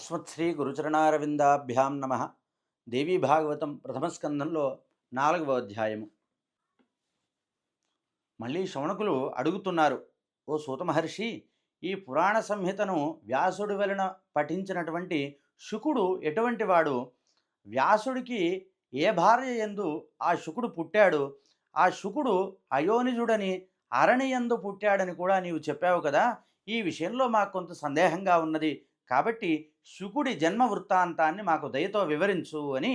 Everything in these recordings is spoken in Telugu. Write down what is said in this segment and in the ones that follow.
అస్మత్శ్రీ గురుచరణారవిందాభ్యాం నమ. దేవీ భాగవతం ప్రథమ స్కందంలో 4వ అధ్యాయము. మళ్ళీ శౌనకులు అడుగుతున్నారు, ఓ సూత మహర్షి, ఈ పురాణ సంహితను వ్యాసుడి వలన పఠించినటువంటి శుకుడు ఎటువంటి వాడు? వ్యాసుడికి ఏ భార్య యందు ఆ శుకుడు పుట్టాడు? ఆ శుకుడు అయోనిజుడని అరణియందు పుట్టాడని కూడా నీవు చెప్పావు కదా. ఈ విషయంలో మాకు కొంత సందేహంగా ఉన్నది. కాబట్టి శుకుడి జన్మ వృత్తాంతాన్ని మాకు దయతో వివరించు అని,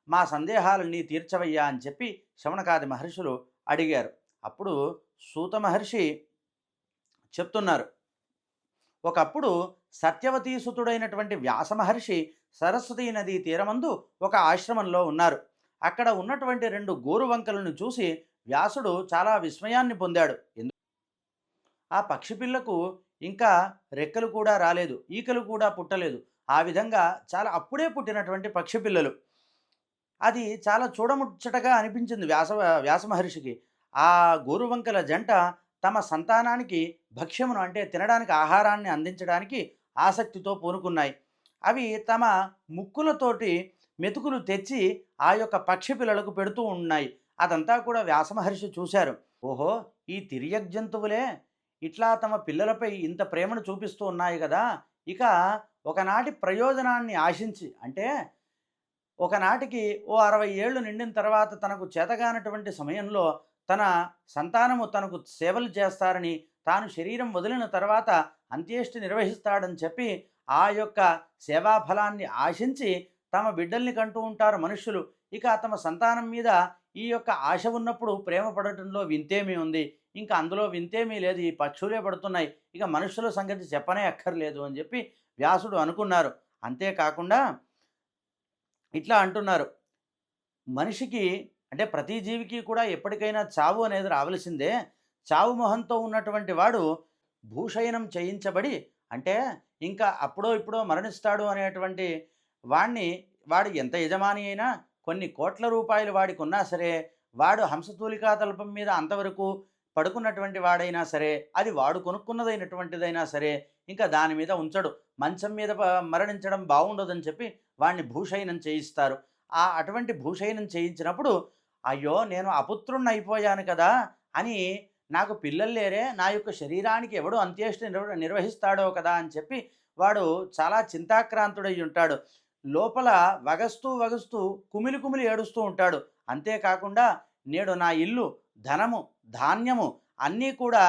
మా సందేహాలన్నీ తీర్చవయ్యా అని చెప్పి శమణకాది మహర్షులు అడిగారు. అప్పుడు సూత మహర్షి చెప్తున్నారు, ఒకప్పుడు సత్యవతీసుతుడైనటువంటి వ్యాస మహర్షి సరస్వతీ నదీ తీరమందు ఒక ఆశ్రమంలో ఉన్నారు. అక్కడ ఉన్నటువంటి 2 గోరువంకలను చూసి వ్యాసుడు చాలా విస్మయాన్ని పొందాడు. ఆ పక్షి పిల్లకు ఇంకా రెక్కలు కూడా రాలేదు, ఈకలు కూడా పుట్టలేదు. ఆ విధంగా చాలా అప్పుడే పుట్టినటువంటి పక్షి పిల్లలు. అది చాలా చూడముచ్చటగా అనిపించింది వ్యాస మహర్షికి. ఆ గోరువంకల జంట తమ సంతానానికి భక్ష్యమును అంటే తినడానికి ఆహారాన్ని అందించడానికి ఆసక్తితో పూనుకున్నాయి. అవి తమ ముక్కులతోటి మెతుకులు తెచ్చి ఆ యొక్క పక్షి పిల్లలకు పెడుతూ ఉన్నాయి. అదంతా కూడా వ్యాస మహర్షి చూశారు. ఓహో, ఈ తిర్యక్ జంతువులే ఇట్లా తమ పిల్లలపై ఇంత ప్రేమను చూపిస్తూ ఉన్నాయి కదా. ఇక ఒకనాటి ప్రయోజనాన్ని ఆశించి, అంటే ఒకనాటికి ఓ 60 ఏళ్ళు నిండిన తర్వాత తనకు చేతగానటువంటి సమయంలో తన సంతానము తనకు సేవలు చేస్తారని, తాను శరీరం వదిలిన తర్వాత అంత్యేష్టి నిర్వహిస్తాడని చెప్పి ఆ యొక్క సేవాఫలాన్ని ఆశించి తమ బిడ్డల్ని కంటూ ఉంటారు మనుష్యులు. ఇక తమ సంతానం మీద ఈ యొక్క ఆశ ఉన్నప్పుడు ప్రేమ పడటంలో వింతేమీ ఉంది? ఇంకా అందులో వింతేమీ లేదు, ఈ పక్షులే పడుతున్నాయి, ఇక మనుషుల సంగతి చెప్పనే అక్కర్లేదు అని చెప్పి వ్యాసుడు అనుకున్నారు. అంతేకాకుండా ఇట్లా అంటున్నారు, మనిషికి అంటే ప్రతి జీవికి కూడా ఎప్పటికైనా చావు అనేది రావలసిందే. చావు మొహంతో ఉన్నటువంటి వాడు భూషయనం చేయించబడి, అంటే ఇంకా అప్పుడో ఇప్పుడో మరణిస్తాడు అనేటువంటి వాణ్ణి, వాడు ఎంత యజమాని అయినా కొన్ని కోట్ల రూపాయలు వాడికి ఉన్నా సరే, వాడు హంసతూలికా తల్పం మీద అంతవరకు పడుకున్నటువంటి వాడైనా సరే, అది వాడు కొనుక్కున్నదైనటువంటిదైనా సరే, ఇంకా దాని మీద ఉంచడు. మంచం మీద మరణించడం బాగుండదని చెప్పి వాడిని భూషయనం చేయిస్తారు. అటువంటి భూషయనం చేయించినప్పుడు, అయ్యో నేను అపుత్రుణ్ణి అయిపోయాను కదా అని, నాకు పిల్లలు లేరే, నా యొక్క శరీరానికి ఎవడు అంత్యేష్టి నిర్వహిస్తాడో కదా అని చెప్పి వాడు చాలా చింతాక్రాంతుడై ఉంటాడు. లోపల వగస్తూ వగస్తూ కుమిలి కుమిలి ఏడుస్తూ ఉంటాడు. అంతేకాకుండా నేడు నా ఇల్లు, ధనము, ధాన్యము అన్నీ కూడా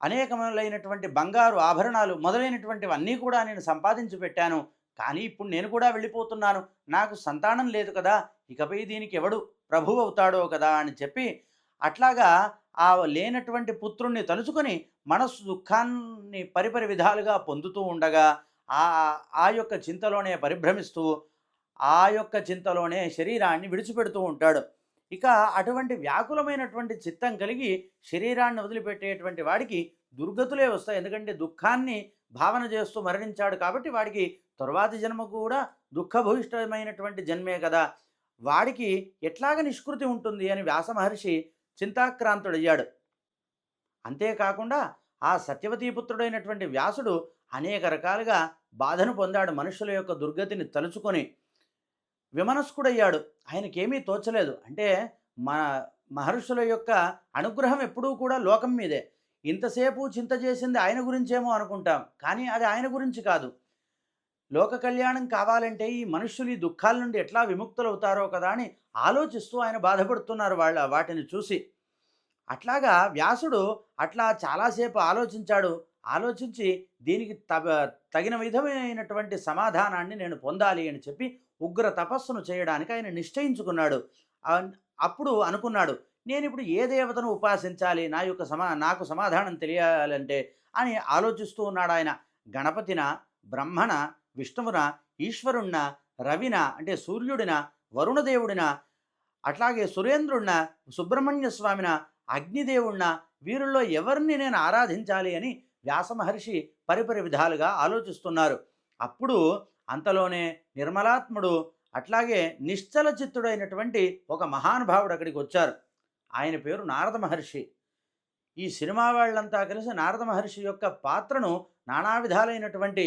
అనేకములైనటువంటి బంగారు ఆభరణాలు మొదలైనటువంటివన్నీ కూడా నేను సంపాదించి పెట్టాను. కానీ ఇప్పుడు నేను కూడా వెళ్ళిపోతున్నాను. నాకు సంతానం లేదు కదా, ఇకపై దీనికి ఎవడు ప్రభువు అవుతాడో కదా అని చెప్పి, అట్లాగా ఆ లేనటువంటి పుత్రుణ్ణి తలుచుకొని మనస్సు దుఃఖాన్ని పరిపరి విధాలుగా పొందుతూ ఉండగా, ఆ ఆ యొక్క చింతలోనే పరిభ్రమిస్తూ ఆ యొక్క చింతలోనే శరీరాన్ని విడిచిపెడుతూ ఉంటాడు. ఇక అటువంటి వ్యాకులమైనటువంటి చిత్తం కలిగి శరీరాన్ని వదిలిపెట్టేటువంటి వాడికి దుర్గతులే వస్తాయి. ఎందుకంటే దుఃఖాన్ని భావన చేస్తూ మరణించాడు కాబట్టి వాడికి తరువాతి జన్మ కూడా దుఃఖభూయిష్టమైనటువంటి జన్మే కదా. వాడికి ఎట్లాగ నిష్కృతి ఉంటుంది అని వ్యాస మహర్షి చింతాక్రాంతుడయ్యాడు. అంతేకాకుండా ఆ సత్యవతీపుత్రుడైనటువంటి వ్యాసుడు అనేక రకాలుగా బాధను పొందాడు. మనుషుల యొక్క దుర్గతిని తలుచుకొని విమనస్కుడయ్యాడు. ఆయనకేమీ తోచలేదు. అంటే మన మహర్షుల యొక్క అనుగ్రహం ఎప్పుడూ కూడా లోకం మీదే. ఇంతసేపు చింత చేసింది ఆయన గురించేమో అనుకుంటాం, కానీ అది ఆయన గురించి కాదు. లోక కళ్యాణం కావాలంటే ఈ మనుష్యులు ఈ దుఃఖాల నుండి ఎట్లా విముక్తులవుతారో కదా అని ఆలోచిస్తూ ఆయన బాధపడుతున్నారు వాటిని చూసి. అట్లాగా వ్యాసుడు అట్లా చాలాసేపు ఆలోచించాడు. ఆలోచించి దీనికి తగిన విధమైనటువంటి సమాధానాన్ని నేను పొందాలి అని చెప్పి ఉగ్ర తపస్సును చేయడానికి ఆయన నిశ్చయించుకున్నాడు. అప్పుడు అనుకున్నాడు, నేను ఇప్పుడు ఏ దేవతను ఉపాసించాలి, నాకు సమాధానం తెలియాలంటే అని ఆలోచిస్తూ ఉన్నాడు ఆయన. గణపతిన, బ్రహ్మణ, విష్ణువున, ఈశ్వరుణ, రవిన అంటే సూర్యుడిన, వరుణదేవుడిన, అట్లాగే సురేంద్రుడిన, సుబ్రహ్మణ్య స్వామిన, అగ్నిదేవుడిన, వీరుల్లో ఎవరిని నేను ఆరాధించాలి అని వ్యాస మహర్షి పరిపరి విధాలుగా ఆలోచిస్తున్నారు. అప్పుడు అంతలోనే నిర్మలాత్ముడు అట్లాగే నిశ్చల చిత్తుడైనటువంటి ఒక మహానుభావుడు అక్కడికి వచ్చారు. ఆయన పేరు నారద మహర్షి. ఈ సినిమా వాళ్ళంతా కలిసి నారద మహర్షి యొక్క పాత్రను నానా విధాలైనటువంటి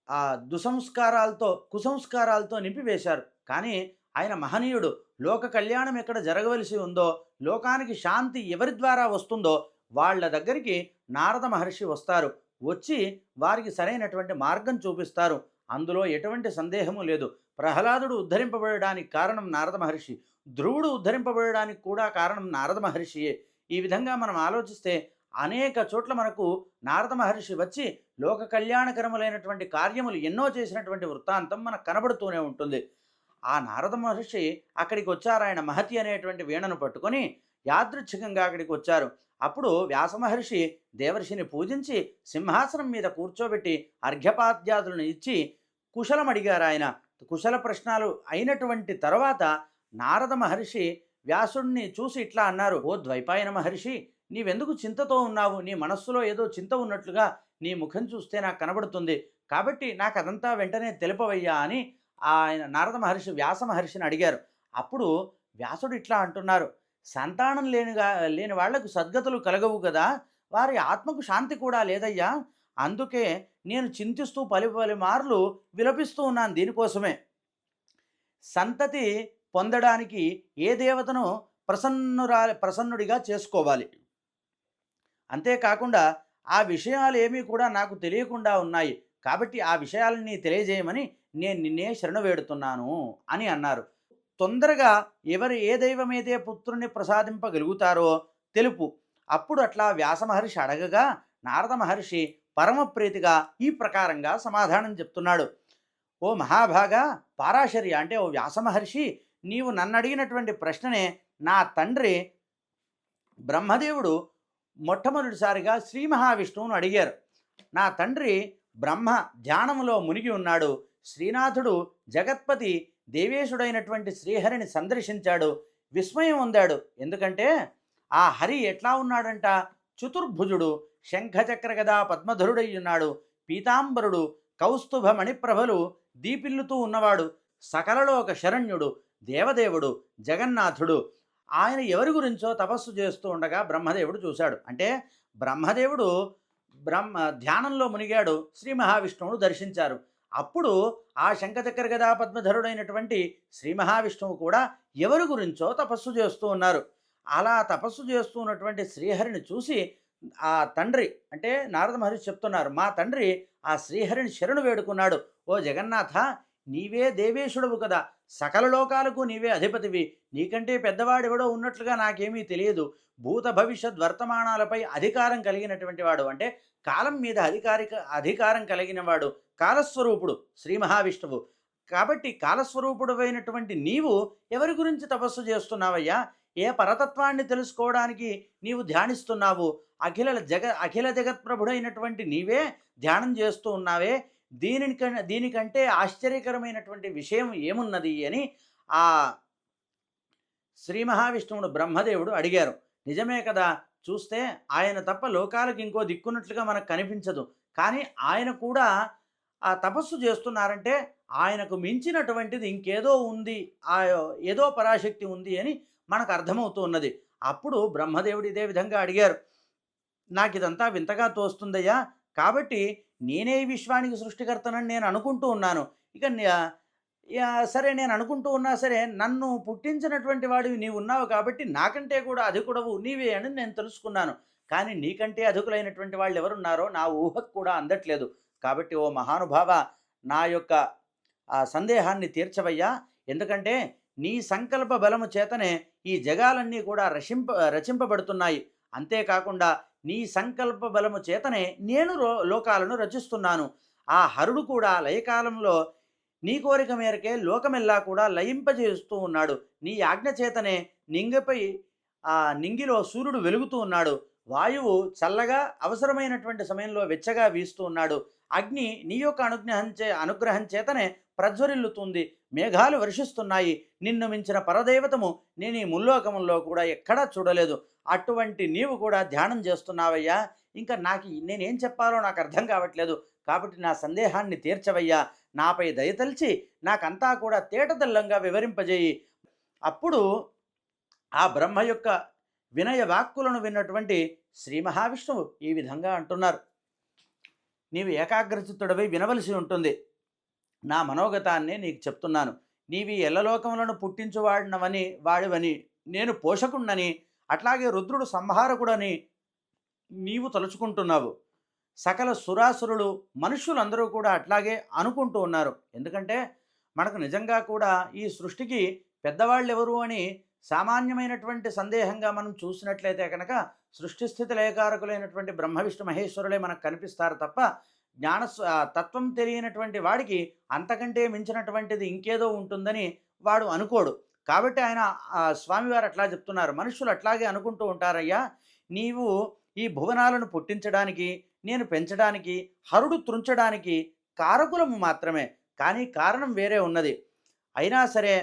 ఆ దుసంస్కారాలతో, కుసంస్కారాలతో నింపివేశారు. కానీ ఆయన మహనీయుడు. లోక కళ్యాణం ఎక్కడ జరగవలసి ఉందో, లోకానికి శాంతి ఎవరి ద్వారా వస్తుందో వాళ్ళ దగ్గరికి నారద మహర్షి వస్తారు. వచ్చి వారికి సరైనటువంటి మార్గం చూపిస్తారు. అందులో ఎటువంటి సందేహము లేదు. ప్రహ్లాదుడు ఉద్ధరింపబడడానికి కారణం నారద మహర్షి. ధ్రువుడు ఉద్ధరింపబడడానికి కూడా కారణం నారద మహర్షియే. ఈ విధంగా మనం ఆలోచిస్తే అనేక చోట్ల మనకు నారద మహర్షి వచ్చి లోక కళ్యాణకరములైనటువంటి కార్యములు ఎన్నో చేసినటువంటి వృత్తాంతం మనకు కనబడుతూనే ఉంటుంది. ఆ నారద మహర్షి అక్కడికి వచ్చారు. ఆయన మహతి అనేటువంటి వీణను పట్టుకొని యాదృచ్ఛికంగా అక్కడికి వచ్చారు. అప్పుడు వ్యాస మహర్షి దేవర్షిని పూజించి సింహాసనం మీద కూర్చోబెట్టి అర్ఘ్యపాద్యాదులను ఇచ్చి కుశలం అడిగారు. ఆయన కుశల ప్రశ్నలు అయినటువంటి తర్వాత నారద మహర్షి వ్యాసుడిని చూసి ఇట్లా అన్నారు: ఓ ద్వైపాయన మహర్షి, నీవెందుకు చింతతో ఉన్నావు? నీ మనస్సులో ఏదో చింత ఉన్నట్లుగా నీ ముఖం చూస్తే నాకు కనబడుతుంది. కాబట్టి నాకు అదంతా వెంటనే తెలుపవయ్యా అని ఆయన నారద మహర్షి వ్యాస మహర్షిని అడిగారు. అప్పుడు వ్యాసుడు ఇట్లా అంటున్నారు: సంతానం లేని వాళ్లకు సద్గతులు కలగవు కదా, వారి ఆత్మకు శాంతి కూడా లేదయ్యా. అందుకే నేను చింతిస్తూ పలి మార్లు విలపిస్తూ ఉన్నాను. దీనికోసమే సంతతి పొందడానికి ఏ దేవతను ప్రసన్నుడిగా చేసుకోవాలి. అంతేకాకుండా ఆ విషయాలు ఏమీ కూడా నాకు తెలియకుండా ఉన్నాయి. కాబట్టి ఆ విషయాలని తెలియజేయమని నేను నిన్నే శరణు వేడుతున్నాను అని అన్నారు. తొందరగా ఏ దైవమైతే పుత్రుణ్ణి ప్రసాదింపగలుగుతారో తెలుపు. అప్పుడు అట్లా వ్యాస మహర్షి అడగగా నారద మహర్షి పరమప్రీతిగా ఈ ప్రకారంగా సమాధానం చెప్తున్నాడు: ఓ మహాభాగా పారాశర్య, అంటే ఓ వ్యాస మహర్షి, నీవు నన్ను అడిగినటువంటి ప్రశ్ననే నా తండ్రి బ్రహ్మదేవుడు మొట్టమొదటిసారిగా శ్రీ మహావిష్ణువును అడిగారు. నా తండ్రి బ్రహ్మ ధ్యానములో మునిగి ఉన్నాడు. శ్రీనాథుడు జగత్పతి దేవేశుడైనటువంటి శ్రీహరిని సందర్శించాడు. విస్మయం పొందాడు. ఎందుకంటే ఆ హరి ఎట్లా ఉన్నాడంట? చతుర్భుజుడు, శంఖచక్ర గదా పద్మధరుడై ఉన్నాడు. పీతాంబరుడు, కౌస్తుభ మణిప్రభలు దీపిల్లుతూ ఉన్నవాడు. సకలలోక శరణ్యుడు, దేవదేవుడు, జగన్నాథుడు. ఆయన ఎవరి గురించో తపస్సు చేస్తూ ఉండగా బ్రహ్మదేవుడు చూశాడు. అంటే బ్రహ్మదేవుడు ధ్యానంలో మునిగాడు. శ్రీ మహావిష్ణువును దర్శించారు. అప్పుడు ఆ శంఖచక్ర గదా పద్మధరుడైనటువంటి శ్రీ మహావిష్ణువు కూడా ఎవరి గురించో తపస్సు చేస్తూ ఉన్నారు. అలా తపస్సు చేస్తూ ఉన్నటువంటి శ్రీహరిని చూసి ఆ తండ్రి, అంటే నారద మహర్షి చెప్తున్నారు, మా తండ్రి ఆ శ్రీహరిని శరణు వేడుకున్నాడు: ఓ జగన్నాథ, నీవే దేవేశుడవు కదా, సకల లోకాలకు నీవే అధిపతివి. నీకంటే పెద్దవాడెవడో ఉన్నట్లుగా నాకేమీ తెలియదు. భూత భవిష్యత్ వర్తమానాలపై అధికారం కలిగినటువంటి వాడు, అంటే కాలం మీద అధికారం కలిగిన వాడు, కాలస్వరూపుడు శ్రీ మహావిష్ణువు. కాబట్టి కాలస్వరూపుడు అయినటువంటి నీవు ఎవరి గురించి తపస్సు చేస్తున్నావయ్యా? ఏ పరతత్వాన్ని తెలుసుకోవడానికి నీవు ధ్యానిస్తున్నావు? అఖిల జగత్ప్రభుడైనటువంటి నీవే ధ్యానం చేస్తూ ఉన్నావే. దీనికంటే ఆశ్చర్యకరమైనటువంటి విషయం ఏమున్నది అని ఆ శ్రీ మహావిష్ణువుడు బ్రహ్మదేవుడు అడిగారు. నిజమే కదా, చూస్తే ఆయన తప్ప లోకాలకు ఇంకో దిక్కున్నట్లుగా మనకు కనిపించదు. కానీ ఆయన కూడా ఆ తపస్సు చేస్తున్నారంటే ఆయనకు మించినటువంటిది ఇంకేదో ఉంది, ఏదో పరాశక్తి ఉంది అని మనకు అర్థమవుతూ ఉన్నది. అప్పుడు బ్రహ్మదేవుడు ఇదే విధంగా అడిగారు: నాకు ఇదంతా వింతగా తోస్తుందయ్యా. కాబట్టి నేనే ఈ విశ్వానికి సృష్టికర్తనని నేను అనుకుంటూ ఉన్నాను. ఇక సరే, నేను అనుకుంటూ ఉన్నా సరే, నన్ను పుట్టించినటువంటి వాడివి నీవు ఉన్నావు కాబట్టి నాకంటే కూడా అధికుడవు నీవే అని నేను తెలుసుకున్నాను. కానీ నీకంటే అధికులైనటువంటి వాళ్ళు ఎవరున్నారో నా ఊహకు కూడా అందట్లేదు. కాబట్టి ఓ మహానుభావ, నా యొక్క ఆ సందేహాన్ని తీర్చవయ్యా. ఎందుకంటే నీ సంకల్ప బలము చేతనే ఈ జగాలన్నీ కూడా రచింపబడుతున్నాయి. అంతేకాకుండా నీ సంకల్ప బలము చేతనే నేను లోకాలను రచిస్తున్నాను. ఆ హరుడు కూడా లయకాలంలో నీ కోరిక మేరకే లోకమెల్లా కూడా లయింపజేస్తూ ఉన్నాడు. నీ ఆజ్ఞ చేతనే నింగిలో సూర్యుడు వెలుగుతూ ఉన్నాడు. వాయువు చల్లగా అవసరమైనటువంటి సమయంలో వెచ్చగా వీస్తూ ఉన్నాడు. అగ్ని నీ యొక్క అనుగ్రహం చేతనే ప్రజ్వరిల్లుతుంది. మేఘాలు వర్షిస్తున్నాయి. నిన్ను మించిన పరదేవతము నేను ఈ ముల్లోకముల్లో కూడా ఎక్కడా చూడలేదు. అటువంటి నీవు కూడా ధ్యానం చేస్తున్నావయ్యా. ఇంకా నేనేం చెప్పాలో నాకు అర్థం కావట్లేదు. కాబట్టి నా సందేహాన్ని తీర్చవయ్యా. నాపై దయతలిచి నాకంతా కూడా తేటతెల్లంగా వివరింపజేయి. అప్పుడు ఆ బ్రహ్మ యొక్క వినయ వాక్కులను విన్నటువంటి శ్రీ మహావిష్ణువు ఈ విధంగా అంటున్నారు: నీవు ఏకాగ్రచిత్తుడవై వినవలసి ఉంటుంది. నా మనోగతాన్నే నీకు చెప్తున్నాను. నీవి ఎల్లలోకములను పుట్టించువాడినవని వాడివని, నేను పోషకుణ్ణని, అట్లాగే రుద్రుడు సంహారకుడని నీవు తలుచుకుంటున్నావు. సకల సురాసురులు మనుష్యులందరూ కూడా అట్లాగే అనుకుంటూ ఉన్నారు. ఎందుకంటే మనకు నిజంగా కూడా ఈ సృష్టికి పెద్దవాళ్ళు ఎవరు అని సామాన్యమైనటువంటి సందేహంగా మనం చూసినట్లయితే కనుక సృష్టి స్థితి లయకారకులైనటువంటి బ్రహ్మ విష్ణు మహేశ్వరులే మనకు కనిపిస్తారు తప్ప తత్వం తెలియనటువంటి వాడికి అంతకంటే మించినటువంటిది ఇంకేదో ఉంటుందని వాడు అనుకోడు. కాబట్టి ఆయన స్వామివారు అట్లా చెప్తున్నారు, మనుషులు అట్లాగే అనుకుంటూ ఉంటారయ్యా, నీవు ఈ భువనాలను పుట్టించడానికి, నేను పెంచడానికి, హరుడు త్రుంచడానికి కారకులము మాత్రమే, కానీ కారణం వేరే ఉన్నది. అయినా సరే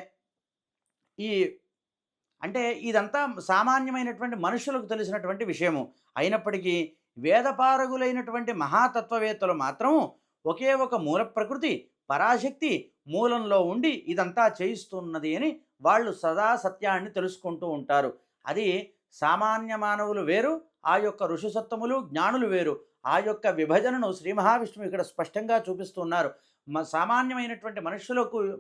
ఈ అంటే ఇదంతా సామాన్యమైనటువంటి మనుషులకు తెలిసినటువంటి విషయము అయినప్పటికీ వేదపారగులైనటువంటి మహాతత్వవేత్తలు మాత్రం ఒకే ఒక మూల ప్రకృతి పరాశక్తి మూలంలో ఉండి ఇదంతా చేయిస్తున్నది అని వాళ్ళు సదా సత్యాన్ని తెలుసుకుంటూ ఉంటారు. అది సామాన్య మానవులు వేరు, ఆ యొక్క ఋషిసత్తములు జ్ఞానులు వేరు. ఆ యొక్క విభజనను శ్రీ మహావిష్ణువు ఇక్కడ స్పష్టంగా చూపిస్తున్నారు. సామాన్యమైనటువంటి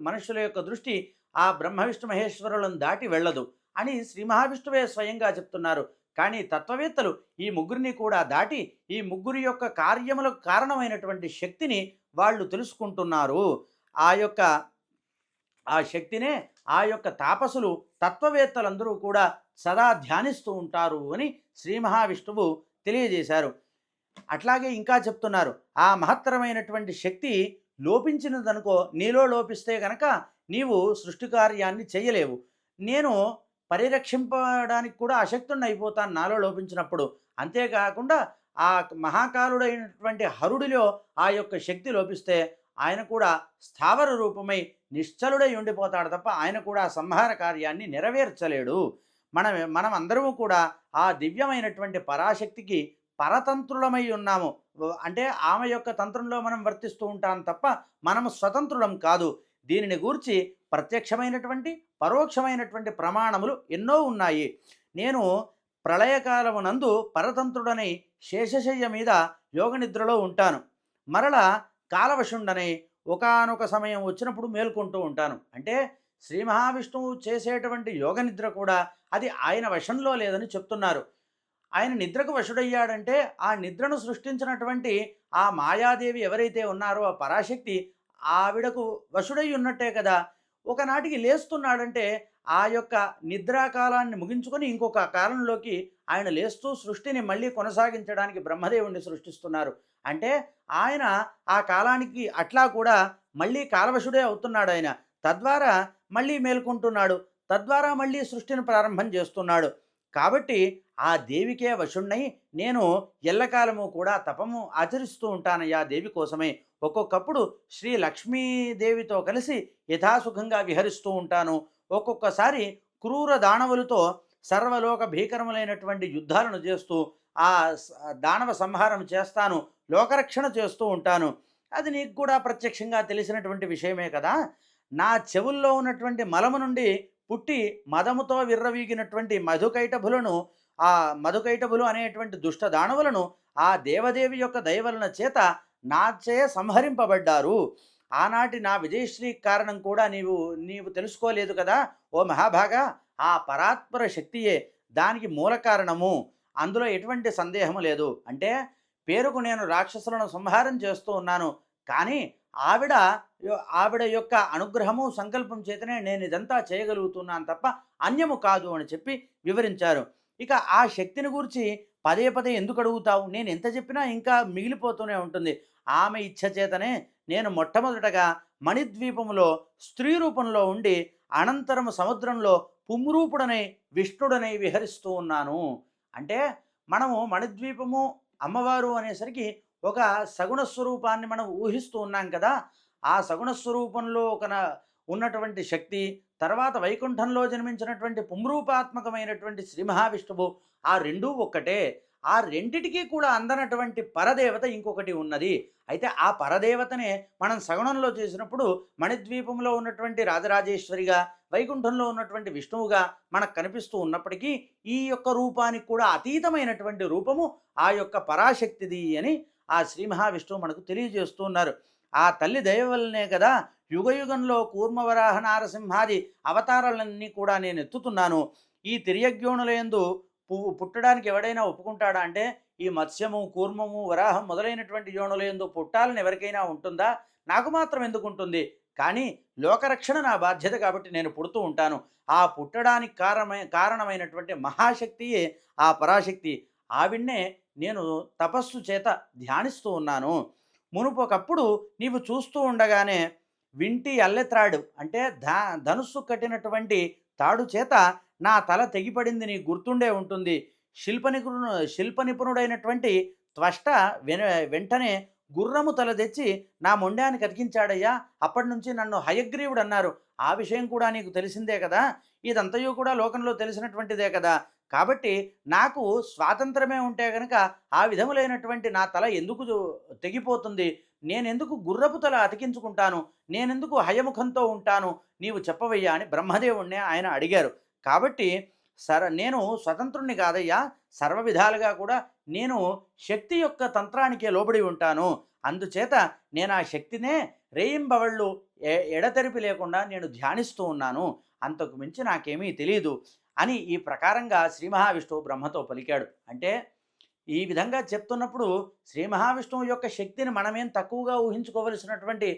మనుషుల యొక్క దృష్టి ఆ బ్రహ్మ విష్ణు మహేశ్వరులను దాటి వెళ్ళదు అని శ్రీ మహావిష్ణువే స్వయంగా చెప్తున్నారు. కానీ తత్వవేత్తలు ఈ ముగ్గురిని కూడా దాటి ఈ ముగ్గురి యొక్క కార్యములకు కారణమైనటువంటి శక్తిని వాళ్ళు తెలుసుకుంటున్నారు. ఆ యొక్క ఆ శక్తినే ఆ యొక్క తాపసులు తత్వవేత్తలందరూ కూడా సదా ధ్యానిస్తూ ఉంటారు అని శ్రీ మహావిష్ణువు తెలియజేశారు. అట్లాగే ఇంకా చెప్తున్నారు, ఆ మహత్తరమైనటువంటి శక్తి లోపించినదనుకో, నీలో లోపిస్తే కనుక నీవు సృష్టి కార్యాన్ని చేయలేవు. నేను పరిరక్షింపడానికి కూడా అశక్తుణ్ణి అయిపోతాను నాలో లోపించినప్పుడు. అంతేకాకుండా ఆ మహాకాలుడైనటువంటి హరుడిలో ఆ యొక్క శక్తి లోపిస్తే ఆయన కూడా స్థావర రూపమై నిశ్చలుడై ఉండిపోతాడు తప్ప ఆయన కూడా సంహార కార్యాన్ని నెరవేర్చలేడు. మనం అందరము కూడా ఆ దివ్యమైనటువంటి పరాశక్తికి పరతంత్రులమై ఉన్నాము. అంటే ఆమె యొక్క తంత్రంలో మనం వర్తిస్తూ ఉంటాం తప్ప మనము స్వతంత్రులం కాదు. దీనిని గూర్చి ప్రత్యక్షమైనటువంటి పరోక్షమైనటువంటి ప్రమాణములు ఎన్నో ఉన్నాయి. నేను ప్రళయకాలమునందు పరతంత్రుడనై శేషశయ్య మీద యోగనిద్రలో ఉంటాను. మరల కాలవశుండనై ఒకానొక సమయం వచ్చినప్పుడు మేల్కొంటూ ఉంటాను. అంటే శ్రీ మహావిష్ణువు చేసేటువంటి యోగనిద్ర కూడా అది ఆయన వశంలో లేదని చెప్తున్నారు. ఆయన నిద్రకు వశుడయ్యాడంటే ఆ నిద్రను సృష్టించినటువంటి ఆ మాయాదేవి ఎవరైతే ఉన్నారో ఆ పరాశక్తి ఆవిడకు వశుడై ఉన్నట్టే కదా. ఒకనాటికి లేస్తున్నాడంటే ఆ యొక్క నిద్రాకాలాన్ని ముగించుకొని ఇంకొక కాలంలోకి ఆయన లేస్తూ సృష్టిని మళ్ళీ కొనసాగించడానికి బ్రహ్మదేవుణ్ణి సృష్టిస్తున్నారు. అంటే ఆయన ఆ కాలానికి అట్లా కూడా మళ్ళీ కాలవశుడే అవుతున్నాడు ఆయన. తద్వారా మళ్ళీ మేల్కొంటున్నాడు, తద్వారా మళ్ళీ సృష్టిని ప్రారంభం చేస్తున్నాడు. కాబట్టి ఆ దేవికే వశుణ్ణై నేను ఎల్లకాలము కూడా తపము ఆచరిస్తూ ఉంటానయ్యా దేవి కోసమే. ఒక్కొక్కప్పుడు శ్రీ లక్ష్మీదేవితో కలిసి యథాసుఖంగా విహరిస్తూ ఉంటాను. ఒక్కొక్కసారి క్రూర దానవులతో సర్వలోక భీకరములైనటువంటి యుద్ధాలను చేస్తూ ఆ దానవ సంహారం చేస్తాను, లోకరక్షణ చేస్తూ ఉంటాను. అది నీకు కూడా ప్రత్యక్షంగా తెలిసినటువంటి విషయమే కదా. నా చెవుల్లో ఉన్నటువంటి మలము నుండి పుట్టి మదముతో విర్రవీగినటువంటి ఆ మధుకైటభులు అనేటువంటి దుష్ట దానవులను ఆ దేవదేవి యొక్క దయవలన చేత నాచే సంహరింపబడ్డారు. ఆనాటి నా విజయశ్రీ కారణం కూడా నీవు తెలుసుకోలేదు కదా ఓ మహాభాగా. ఆ పరాత్పర శక్తియే దానికి మూల కారణము, అందులో ఎటువంటి సందేహము లేదు. అంటే పేరుకు నేను రాక్షసులను సంహారం చేస్తూ ఉన్నాను, కానీ ఆవిడ యొక్క అనుగ్రహము సంకల్పం చేతనే నేను ఇదంతా చేయగలుగుతున్నాను తప్ప అన్యము కాదు అని చెప్పి వివరించారు. ఇక ఆ శక్తిని గురించి పదే పదే ఎందుకు అడుగుతావు, నేను ఎంత చెప్పినా ఇంకా మిగిలిపోతూనే ఉంటుంది. ఆమె ఇచ్ఛ చేతనే నేను మొట్టమొదటగా మణిద్వీపములో స్త్రీ రూపంలో ఉండి అనంతరము సముద్రంలో పుంరూపుడనై విష్ణుడనై విహరిస్తూ ఉన్నాను. అంటే మనము మణిద్వీపము అమ్మవారు అనేసరికి ఒక సగుణ స్వరూపాన్ని మనం ఊహిస్తూ ఉన్నాం కదా. ఆ సగుణ స్వరూపంలో ఉన్నటువంటి శక్తి, తర్వాత వైకుంఠంలో జన్మించినటువంటి పుంరూపాత్మకమైనటువంటి శ్రీ మహావిష్ణువు, ఆ రెండూ ఒక్కటే. ఆ రెండిటికీ కూడా అందనటువంటి పరదేవత ఇంకొకటి ఉన్నది. అయితే ఆ పరదేవతనే మనం సగుణంలో చేసినప్పుడు మణిద్వీపంలో ఉన్నటువంటి రాజరాజేశ్వరిగా, వైకుంఠంలో ఉన్నటువంటి విష్ణువుగా మనకు కనిపిస్తూ ఉన్నప్పటికీ ఈ యొక్క రూపానికి కూడా అతీతమైనటువంటి రూపము ఆ యొక్క పరాశక్తిది అని ఆ శ్రీ మహావిష్ణువు మనకు తెలియజేస్తూ ఉన్నారు. ఆ తల్లి దయ వల్లనే కదా యుగయుగంలో కూర్మవరాహ నారసింహాది అవతారాలన్నీ కూడా నేను ఎత్తుతున్నాను. ఈ తిర్యగ్యోనులయందు పుట్టడానికి ఎవడైనా ఒప్పుకుంటాడా అంటే, ఈ మత్స్యము, కూర్మము, వరాహం మొదలైనటువంటి యోనులయందు పుట్టాలని ఎవరికైనా ఉంటుందా? నాకు మాత్రం ఎందుకుంటుంది? కానీ లోకరక్షణ నా బాధ్యత కాబట్టి నేను పుడుతూ ఉంటాను. ఆ పుట్టడానికి కారణమైనటువంటి మహాశక్తియే ఆ పరాశక్తి. ఆవిడ్నే నేను తపస్సు చేత ధ్యానిస్తూ ఉన్నాను. మునుపొకప్పుడు నీవు చూస్తూ ఉండగానే వింటి అల్లెత్రాడు అంటే ధనుస్సు కట్టినటువంటి తాడు చేత నా తల తెగిపడింది నీకు గుర్తుండే ఉంటుంది. శిల్ప నిపుణుడైనటువంటి త్వష్ట వెంటనే గుర్రము తల తెచ్చి నా మొండానికి అతికించాడయ్యా. అప్పటి నుంచి నన్ను హయగ్రీవుడు అన్నారు. ఆ విషయం కూడా నీకు తెలిసిందే కదా. ఇదంతయు కూడా లోకంలో తెలిసినటువంటిదే కదా. కాబట్టి నాకు స్వాతంత్రమే ఉంటే గనక ఆ విధములైనటువంటి నా తల ఎందుకు తెగిపోతుంది? నేనెందుకు గుర్రపు తల అతికించుకుంటాను? నేనెందుకు హయముఖంతో ఉంటాను? నీవు చెప్పవయ్యా అని బ్రహ్మదేవుణ్ణి ఆయన అడిగారు. కాబట్టి నేను స్వతంత్రుణ్ణి కాదయ్యా, సర్వ విధాలుగా కూడా నేను శక్తి యొక్క తంత్రానికే లోబడి ఉంటాను. అందుచేత నేను ఆ శక్తినే రేయింబవళ్ళు ఎడతెరిపి లేకుండా నేను ధ్యానిస్తూ ఉన్నాను. అంతకు మించి నాకేమీ తెలీదు అని ఈ ప్రకారంగా శ్రీ మహావిష్ణువు బ్రహ్మతో పలికాడు. అంటే ఈ విధంగా చెప్తున్నప్పుడు శ్రీ మహావిష్ణువు యొక్క శక్తిని మనమేం తక్కువగా ఊహించుకోవలసినటువంటి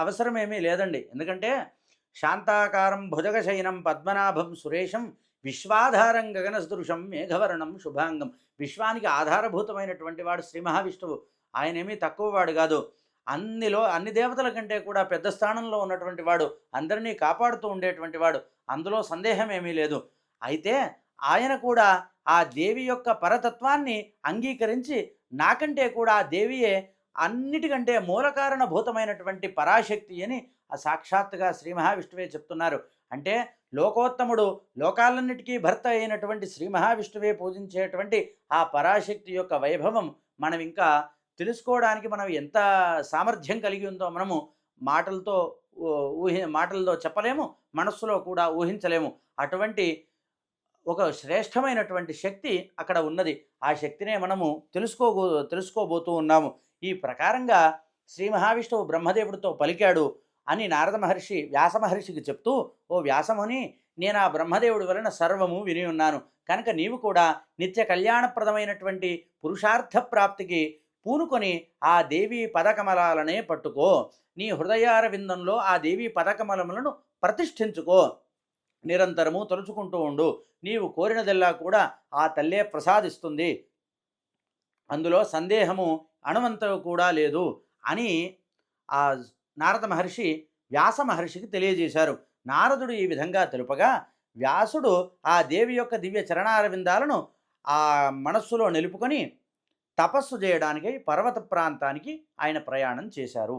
అవసరమేమీ లేదండి. ఎందుకంటే శాంతాకారం భుజగశయనం పద్మనాభం సురేషం విశ్వాధారం గగనసదృశం మేఘవర్ణం శుభాంగం. విశ్వానికి ఆధారభూతమైనటువంటి వాడు శ్రీ మహావిష్ణువు. ఆయనేమీ తక్కువ వాడు కాదు. అన్ని దేవతల కంటే కూడా పెద్ద స్థానంలో ఉన్నటువంటి వాడు, అందరినీ కాపాడుతూ ఉండేటువంటి వాడు. అందులో సందేహం ఏమీ లేదు. అయితే ఆయన కూడా ఆ దేవి యొక్క పరతత్వాన్ని అంగీకరించి నాకంటే కూడా ఆ దేవియే అన్నిటికంటే మూలకారణభూతమైనటువంటి పరాశక్తి అని సాక్షాత్తుగా శ్రీ మహావిష్ణువే చెప్తున్నారు. అంటే లోకోత్తముడు, లోకాలన్నిటికీ భర్త అయినటువంటి శ్రీ మహావిష్ణువే పూజించేటువంటి ఆ పరాశక్తి యొక్క వైభవం మనం ఇంకా తెలుసుకోవడానికి మనం ఎంత సామర్థ్యం కలిగి ఉందో మనము మాటలతో మాటలతో చెప్పలేము, మనస్సులో కూడా ఊహించలేము. అటువంటి ఒక శ్రేష్టమైనటువంటి శక్తి అక్కడ ఉన్నది. ఆ శక్తినే మనము తెలుసుకోబోతూ ఉన్నాము. ఈ ప్రకారంగా శ్రీ మహావిష్ణువు బ్రహ్మదేవుడితో పలికాడు అని నారద మహర్షి వ్యాస మహర్షికి చెప్తూ, ఓ వ్యాసముని, నేను ఆ బ్రహ్మదేవుడి వలన సర్వము విని ఉన్నాను. కనుక నీవు కూడా నిత్య కళ్యాణప్రదమైనటువంటి పురుషార్థ ప్రాప్తికి పూనుకొని ఆ దేవీ పదకమలాలనే పట్టుకో. నీ హృదయార విందంలో ఆ దేవీ పదకమలములను ప్రతిష్ఠించుకో. నిరంతరము తలుచుకుంటూ ఉండు. నీవు కోరినదెల్లా కూడా ఆ తల్లే ప్రసాదిస్తుంది. అందులో సందేహము అణువంతకు కూడా లేదు అని ఆ నారద మహర్షి వ్యాస మహర్షికి తెలియజేశారు. నారదుడు ఈ విధంగా తెలుపగా వ్యాసుడు ఆ దేవి యొక్క దివ్య చరణారవిందాలను ఆ మనస్సులో నిలుపుకొని తపస్సు చేయడానికి పర్వత ప్రాంతానికి ఆయన ప్రయాణం చేశారు.